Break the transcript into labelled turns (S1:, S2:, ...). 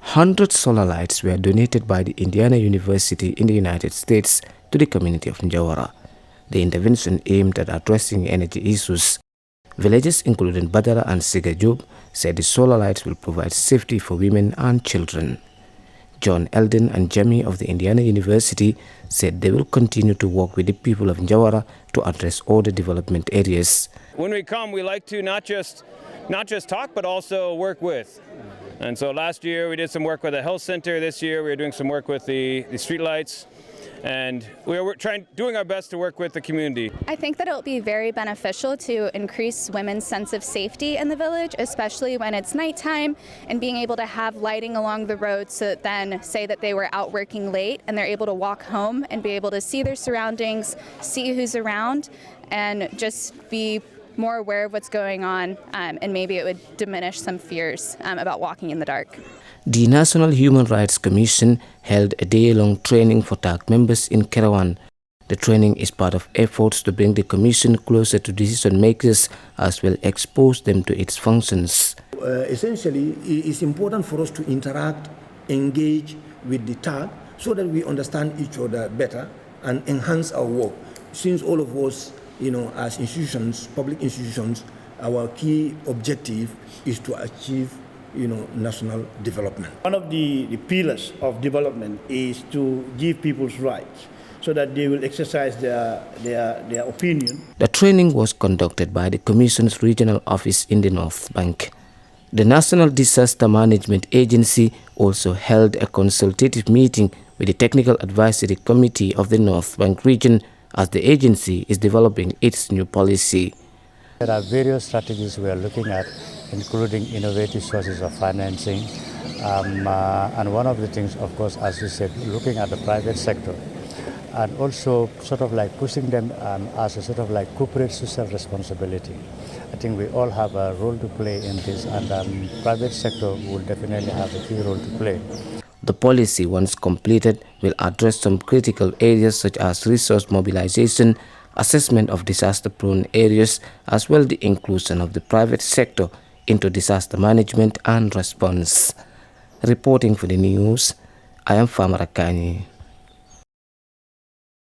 S1: 100 solar lights were donated by the Indiana University in the United States to the community of Njawara. The intervention aimed at addressing energy issues. Villages including Badara and Sigajub said the solar lights will provide safety for women and children. John Eldon and Jamie of the Indiana University said they will continue to work with the people of Njawara to address all the development areas.
S2: When we come, we like to not just talk, but also work with. And so last year we did some work with the health center. This year we are doing some work with the street lights. And we're doing our best to work with the community.
S3: I think that it will be very beneficial to increase women's sense of safety in the village, especially when it's nighttime, and being able to have lighting along the road so that then say that they were out working late and they're able to walk home and be able to see their surroundings, see who's around, and just be more aware of what's going on, and maybe it would diminish some fears about walking in the dark.
S1: The National Human Rights Commission held a day-long training for TAG members in Kerawan. The training is part of efforts to bring the Commission closer to decision makers as well expose them to its functions.
S4: Essentially, it's important for us to interact, engage with the TAG so that we understand each other better and enhance our work. Since all of us, as institutions, public institutions, our key objective is to achieve national development.
S5: One of the pillars of development is to give people's rights so that they will exercise their opinion.
S1: The training was conducted by the Commission's regional office in the North Bank. The National Disaster Management Agency also held a consultative meeting with the Technical Advisory Committee of the North Bank region as the agency is developing its new policy.
S6: There are various strategies we are looking at, including innovative sources of financing. And one of the things, of course, as you said, looking at the private sector and also sort of like pushing them as a sort of like corporate social responsibility. I think we all have a role to play in this, and private sector will definitely have a key role to play.
S1: The policy, once completed, will address some critical areas such as resource mobilization, assessment of disaster-prone areas, as well the inclusion of the private sector into disaster management and response. Reporting for the news, I am Famara Kanyi.